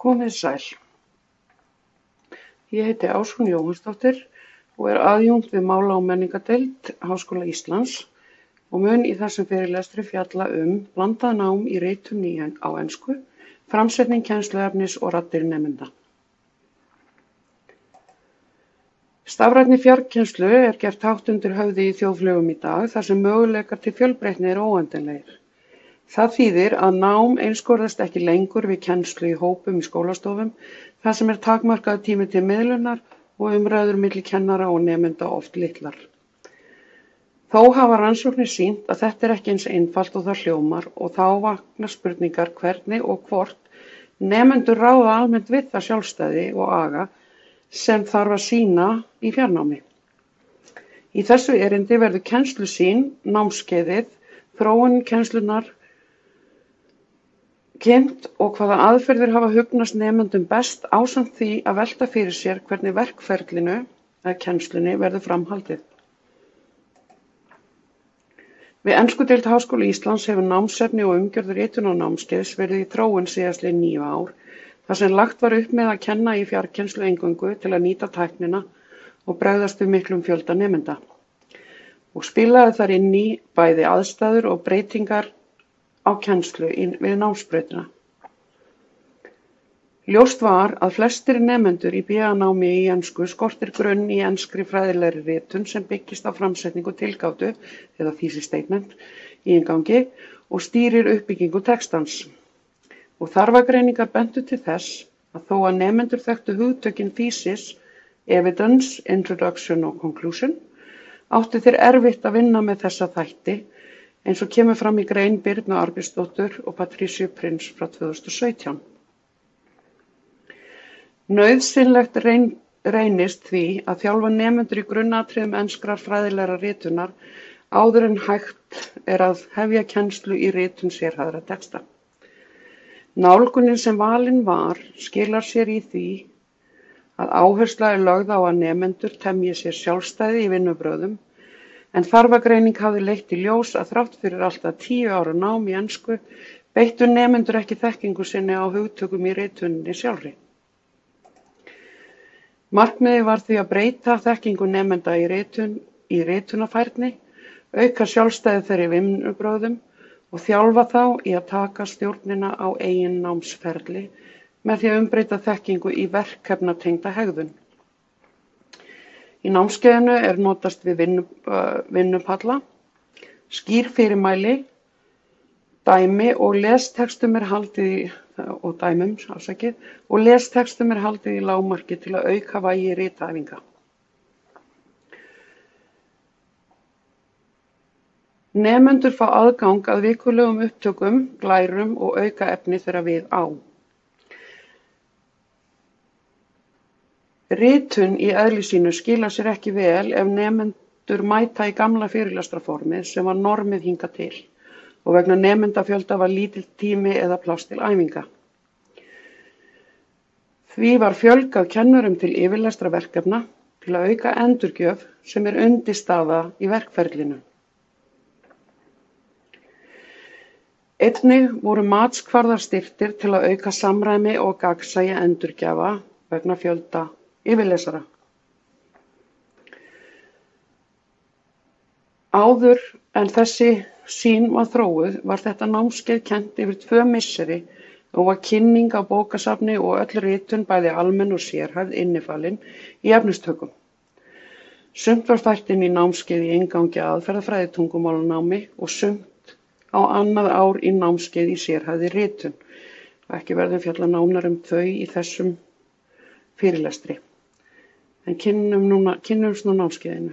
Komið sæl. Ég heiti Ásrún Jóhannsdóttir og aðjúnkt við Mála- og menningardeild Háskóla Íslands og mun í þessum fyrirlestri fjalla blandað nám í ritun á ensku, framsetning kennsluefnis og raddir nemenda. Stafrænni fjarkennslu gert hátt undir höfði í þjóðfélögum í dag þar sem möguleikar til fjölbreytni eru óendanlegir. Það þýðir að nám einskorðast ekki lengur við kennslu í hópum í skólastofum þar sem takmarkaður tími til miðlunar og umræður milli kennara og nemenda oft litlar. Þó hafa rannsóknir sýnt að þetta ekki eins einfalt og það hljómar og þá vakna spurningar hvernig og hvort nemendur ráða almennt við það sjálfstæði og aga sem þarf að sýna í fjarnámi. Í þessu erindi verður kennslusýn, námskeiðið, þróun kennslunnar kynnt og hvaða aðferðir hafa hugnast nemendum best ásamt því að velta fyrir sér hvernig verkferlinu eða kennslunni verður framhaldið. Við enskudeild Háskóla Íslands hefur námsefni og umgjörð ritunar námskeiðs verið í þróun síðastliðin 9 ár, þar sem lagt var upp með að kenna í fjarkennslu eingöngu til að nýta tæknina og bregðast við miklum fjölda nemenda. Og spilaði þar inn í bæði aðstæður og breytingar á kennslu við námsbrautina. Ljóst var að flestir nemendur í BA-námi í ensku skortir grunn í enskri fræðilegri ritun sem byggist á framsetningu tilgátu eða thesis statement í inngangi og stýrir uppbyggingu textans. Og þarfagreiningar bentu til þess að þó að nemendur þekktu hugtökin thesis, evidence, introduction og conclusion, áttu þeir erfitt að vinna með þessa þætti eins og kemur fram í grein Birnu Arnbjörnsdóttur og Patricia Prince frá 2017. Nauðsynlegt reynist því að þjálfa nemendur í grunnatriðum enskrar fræðilegrar ritunar áður en hægt að hefja kennslu í ritun sérhæfðra texta. Nálgunin sem valin var skilar sér í því að áhersla lögð á að nemendur temji sér sjálfstæði í vinnubrögðum, en þarfagreining hafði leitt í ljós að þrátt fyrir alltaf 10 ára nám í ensku beittu nemendur ekki þekkingu sinni á hugtökum í rituninni sjálfri. Markmiðið var því að breyta þekkingu nemenda í ritunarfærni, auka sjálfstæði þeirra í vinnubrögðum og þjálfa þá í að taka stjórnina á eigin námsferli með því að umbreyta þekkingu í verkefnatengda hegðun. Í námskeiðinu notast við vinnupalla, skýr fyrirmæli, dæmi og lestextum haldið í lágmarki til að auka vægi ritæfinga. Nemendur fá aðgang að vikulegum upptökum, glærum og auka efni þeirra við á. Ritun í eðli sínu skilar sér ekki vel ef nemendur mæta í gamla fyrirlestraformið sem var normið hingað til og vegna nemendafjölda var lítill tími eða pláss til æfinga. Því var fjölgað kennurum til yfirlestraverkefna til að auka endurgjöf sem undirstaða í verkferlinu. Einnig voru matskvarðar styrktir til að auka samræmi og gagnsæi endurgjafa vegna fjölda yfirlesara. Áður en þessi sýn var þróuð var þetta námskeið kennt yfir 2 misseri og var kynning á bókasafni og öll ritun bæði almenn og sérhæfð innifalin í efnistökum. Sumt var fært inn í námskeið í inngangi aðferðafræði tungumálanámi og sumt á annað ár í námskeið í sérhæfði ritun. Ekki verður fjalla nánar þau í þessum fyrirlestri. En kynnumst nú námskeiðinu.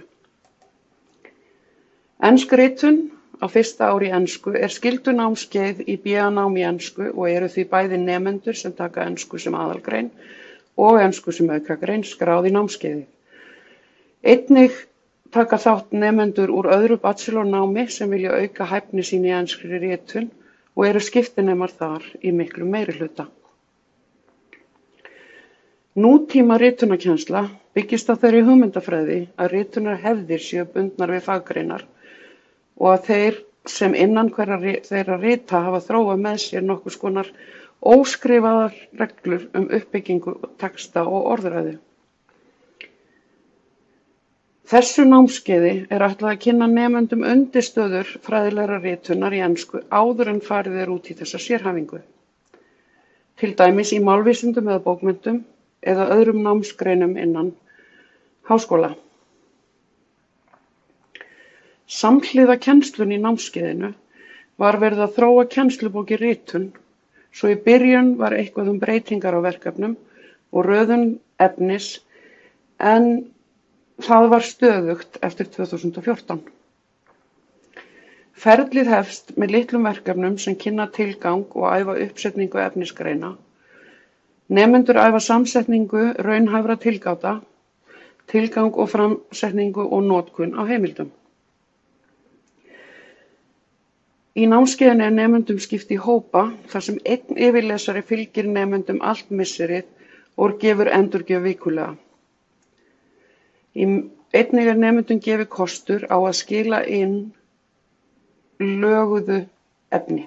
Ensk ritun á fyrsta ári í ensku skyldunámskeið í BA-námi í ensku og eru því bæði nemendur sem taka ensku sem aðalgrein og ensku sem aukagrein skráð í námskeiði. Einnig taka þátt nemendur úr öðru bachelornámi sem vilja auka hæfni sín í enskri ritun og eru skiptinemar þar í miklu meirihluta. Nútíma ritunarkennsla byggist á þeirri hugmyndafræði að ritunarhefðir séu bundnar við faggreinar og að þeir sem innan þeirra rita hafa þróað með sér nokkurs konar óskrifaðar reglur uppbyggingu texta og orðræðu. Þessu námskeiði ætlað að kynna nemendum undirstöður fræðilegrar ritunar í ensku áður en farið út í þessa sérhæfingu, til dæmis í málvísindum eða bókmenntum eða öðrum námsgreinum innan háskóla. Samhliða kennslunni í námskeiðinu var verið að þróa kennslubók í ritun, svo í byrjun var eitthvað breytingar á verkefnum og röðun efnis, en það var stöðugt eftir 2014. Ferlið hefst með litlum verkefnum sem kynna tilgang og æfa uppsetningu efnisgreina. Nemendur æfa samsetningu raunhæfra tilgáta, tilgang og framsetningu og notkun á heimildum. Í námskeiðinu nemendum skipt í hópa þar sem einn yfirlesari fylgir nemendum allt misserið og gefur endurgjöf vikulega. Einnig nemendum gefið kostur á að skila inn löguðu efni.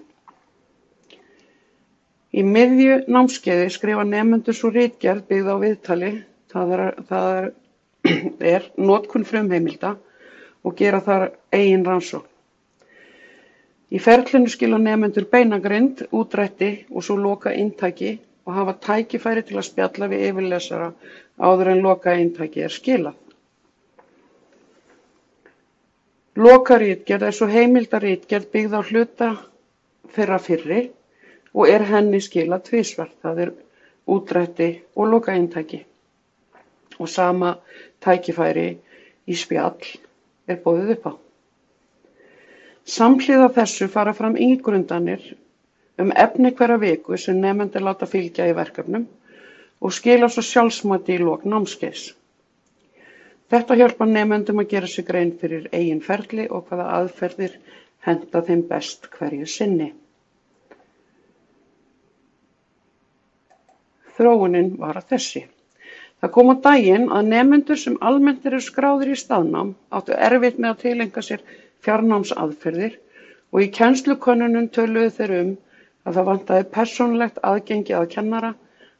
Í miðju námskeiði skrifa nemendur svo ritgerð byggð á viðtali, það er notkun frumheimilda og gera þar eigin rannsókn. Í ferlinu skila nemendur beinagrind, útdrætti og svo loka inntaki og hafa tækifæri til að spjalla við yfirlesara áður en loka inntaki skilað. Lokaritgerð svo heimildaritgerð byggð á hluta þeirra fyrri og henni skilað tvisvar, það útdrætti og lokainntaki. Og sama tækifæri í spjall boðið upp á. Samhliða þessu fara fram ígrundanir efni hverja viku sem nemendur láta fylgja í verkefnum og skila svo sjálfsmati í lok námskeiðs. Þetta hjálpar nemendum að gera sig grein fyrir eigin ferli og hvaða aðferðir henta þeim best hverju sinni. Þróunin var þessi. Það kom á daginn að nemendur sem almennt skráðir í staðnám áttu erfitt með að tileinka sér fjarnámsaðferðir og í kennslukönnunum töluðu þeir að það vantaði persónulegt aðgengi að kennara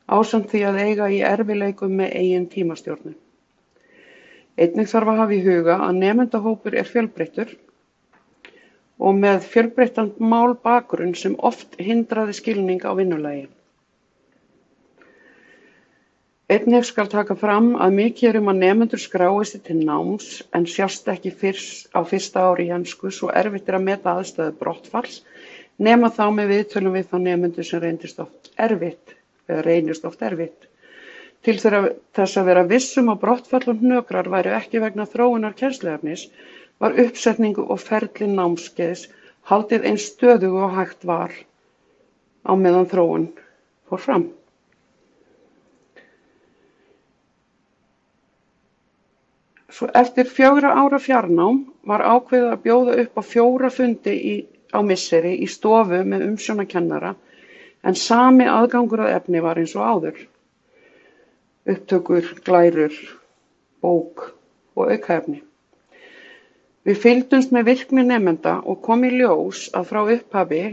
ásamt því að eiga í erfiðleikum með eigin tímastjórnun. Einnig þarf að hafa í huga að nemendahópur fjölbreyttur og með fjölbreyttan málbakgrunn sem oft hindraði skilning á vinnulagi. Einnig skal taka fram að mikið að nemendur skrái sig til náms en sjást ekki á fyrsta ári í ensku, svo erfitt að meta aðstæður brottfalls, nema þá með viðtölum við þá nemendur sem reynist oft erfitt. Til þess að vera vissum að brottfall og hnökrar væru ekki vegna þróunar kennsluefnis var uppsetningu og ferli námskeiðs haldið eins stöðugu og hægt var á meðan þróun fór fram. Svo eftir 4 ára fjarnám var ákveðið að bjóða upp á 4 fundi á misseri í stofu með umsjónarkennara, en sami aðgangur að efni var eins og áður. Upptökur, glærur, bók og aukaefni. Við fylgdumst með virkni nemenda og kom í ljós að frá upphafi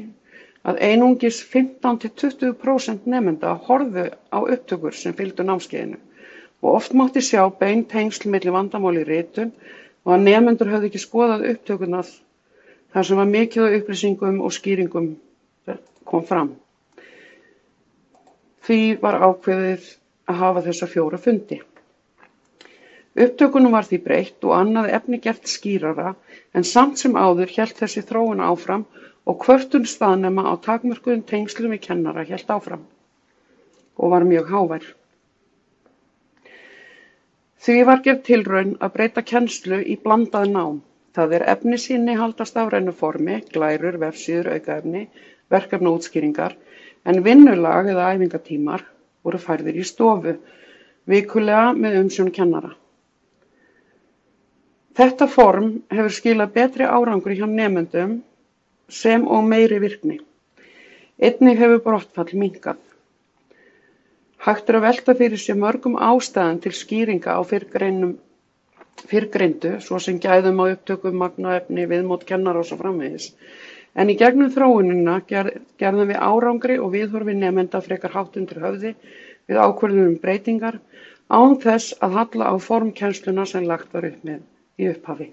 að einungis 15–20% nemenda horfðu á upptökur sem fylgdu námskeiðinu og oft mátti sjá bein tengsl milli vandamál í ritun og að nemendur höfðu ekki skoðað upptökurnar þar sem var mikið af upplýsingum og skýringum kom fram. Því var ákveðið að hafa þessa 4 fundi. Upptökunum var því breytt og annað efni gert skýrara, en samt sem áður hélt þessi þróun áfram og kvörtun staðnema á takmörkuðum tengslum við kennara hélt áfram og var mjög hávær. Því var gerð tilraun að breyta kennslu í blandað nám. Það efnisinnihald á stafrænu formi, glærur, vefsíður, aukaefni, verkefnaútskýringar, en vinnulag eða æfingatímar voru færðir í stofu, vikulega með umsjón kennara. Þetta form hefur skilað betri árangri hjá nemendum sem og meiri virkni. Einnig hefur brottfall minnkað. Hægt að velta fyrir sér mörgum ástæðum til skýringa á fyrrgreindu, svo sem gæðum á upptökum, magnaefni, viðmót kennara og svo framvegis. En í gegnum þróunina gerðum við árangri og viðhorfi nemenda frekar hátt undir höfði við ákvörðun breytingar án þess að halla á form kennsluna sem lagt var upp með í upphafi.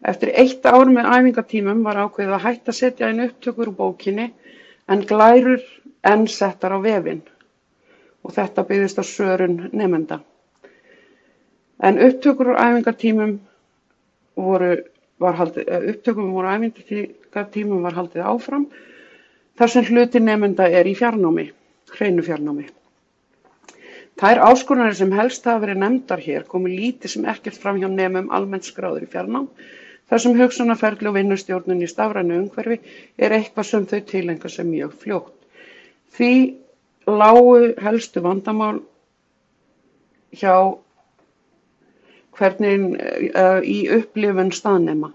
Eftir 1 ár með æfingatímum var ákveðið að hætta að setja inn upptökur úr bókinni en glærur enn settar á vefinn og þetta byggðist á svörun nemenda. En upptökur úr æfingatímum var haldið áfram þar sem hluti nemenda er í fjarnámi, hreinu fjarnámi. Þær áskoranir sem helst hafa verið nefndar hér komu lítið sem ekkert fram hjá nemum almennt skráður í fjarnám, þar sem hugsunarferli og vinnustjórnun í stafrænu umhverfi er eitthvað sem þau tileinka sér mjög fljótt. Því lágu helstu vandamál hjá hvernig í upplifun staðnema.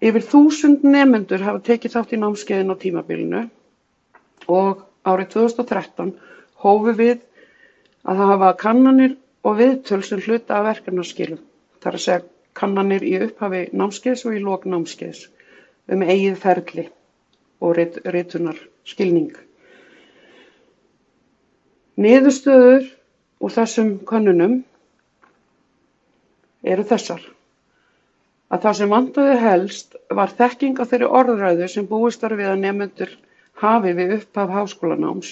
Yfir 1000 nemendur hafa tekið þátt í námskeiðinu á tímabilinu og árið 2013 hófu við að hafa kannanir og viðtöl sem hluta af verkefnaskilum, þar að segja kannanir í upphafi námskeiðs og í lok námskeiðs eigið ferli og ritunarskilning. Niðurstöður úr þessum könnunum eru þessar: að það sem vantaði helst var þekking á þeirri orðræðu sem búist var við að nemendur hafi við upphaf háskólanáms.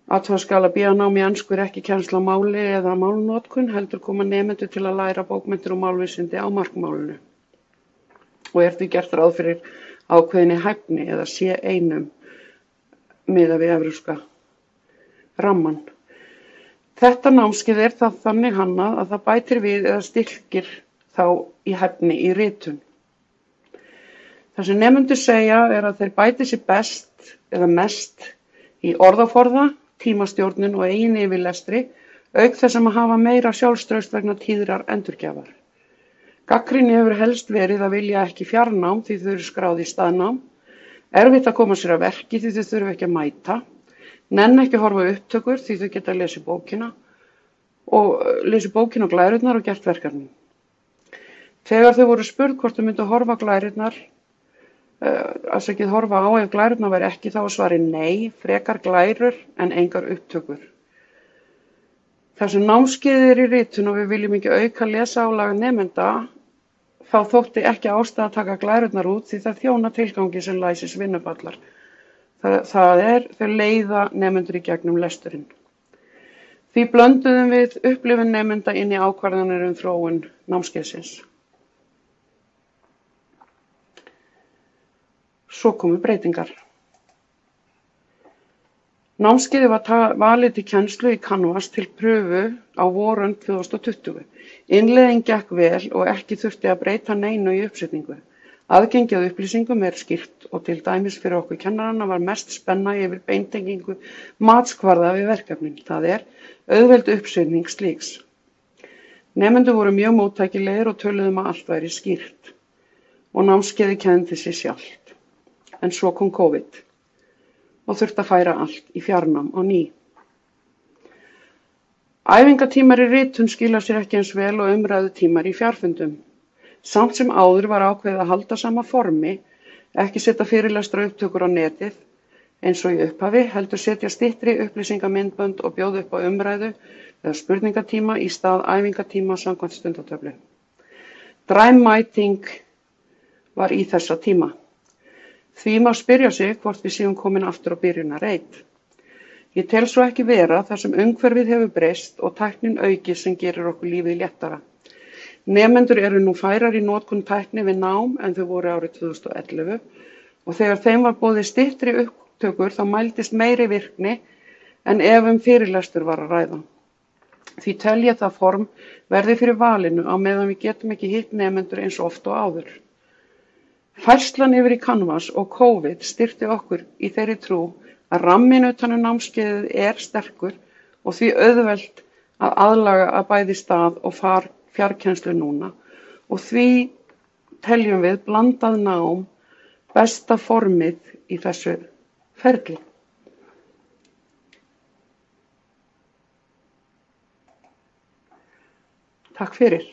Athuga skal að B.A.-nám í ensku er ekki kennsla á máli eða málnotkun, heldur koma nemendur til að læra bókmenntir og málvísindi á markmálinu og er því gert ráð fyrir ákveðinni hæfni eða C1 miðað við evrópska ramman. Þetta námskeið er það þannig hannað að það bætir við eða styrkir þá í hæfni í ritun. Það sem nemendur segja er að þeir bæti sér best eða mest í orðaforða, tímastjórnun og eigin yfirlestri, auk þess að hafa meira sjálfstraust vegna tíðrar endurgjafar. Gagnrýni hefur helst verið að vilja ekki fjarnám því þau eru skráð í staðnám, erfitt að koma sér að verki því þau þurfa ekki að mæta, nenna ekki að horfa á upptökur því þau geta lesið bókina og glærurnar og gert verkefni. Þegar þau voru spurð hvort þau myndu horfa á glærurnar, horfa á ef glærurnar væri ekki, þá var svarið nei, frekar glærur en engar upptökur. Þar sem námskeiðið er í ritun og við viljum ekki auka lesálag nemenda, þá þótti ekki ástæða að taka glærurnar út því það þjóna tilgangi sem læsis vinnuballar. Það er þau leiða nemendur í gegnum lesturinn. Því blönduðum við upplifun nemenda inn í ákvarðanir þróun námskeiðsins. Svo komu breytingar. Námskeiðið var valið til kennslu í Canvas til pröfu á vorönn 2020. Innleiðing gekk vel og ekki þurfti að breyta neinu í uppsetningu. Aðgengi að upplýsingum er skýrt og til dæmis fyrir okkur kennarana var mest spenna yfir beintengingu matskvarða við verkefnin, það er auðveld uppsetning slíks. Nemendur voru mjög móttækilegir og töluðu að allt væri skýrt og námskeiðið kenndi sig sjálft. En svo kom COVID og þurfti að færa allt í fjarnám á ný. Æfingatímar í ritun skila sér ekki eins vel og umræðutímar í fjarfundum. Samt sem áður var ákveðið að halda sama formi, ekki setja fyrirlestra upptökur á netið eins og í upphafi, heldur setja styttri upplýsingamyndbönd og bjóða upp á umræðu eða spurningatíma í stað æfingatíma samkvæmt stundatöflu. Dræmmæting var í þessa tíma. Því má spyrja sig hvort við séum komin aftur á byrjunarreit. Ég tel svo ekki vera þar sem umhverfið hefur breyst og tæknin aukist sem gerir okkur lífið léttara. Nemendur eru nú færar í notkun tækni við nám en þau voru árið 2011 og þegar þeim var boðið styttri upptökur þá mældist meiri virkni en ef fyrirlestur var að ræða. Því tel ég það form verði fyrir valinu á meðan við getum ekki hitt nemendur eins oft og áður. Færslan yfir í Canvas og COVID styrkti okkur í þeirri trú að ramminn utan námskeiðið er sterkur og því auðvelt að aðlaga að bæði stað og fjarkennslu núna og því teljum við blandað nám besta formið í þessu ferli. Takk fyrir.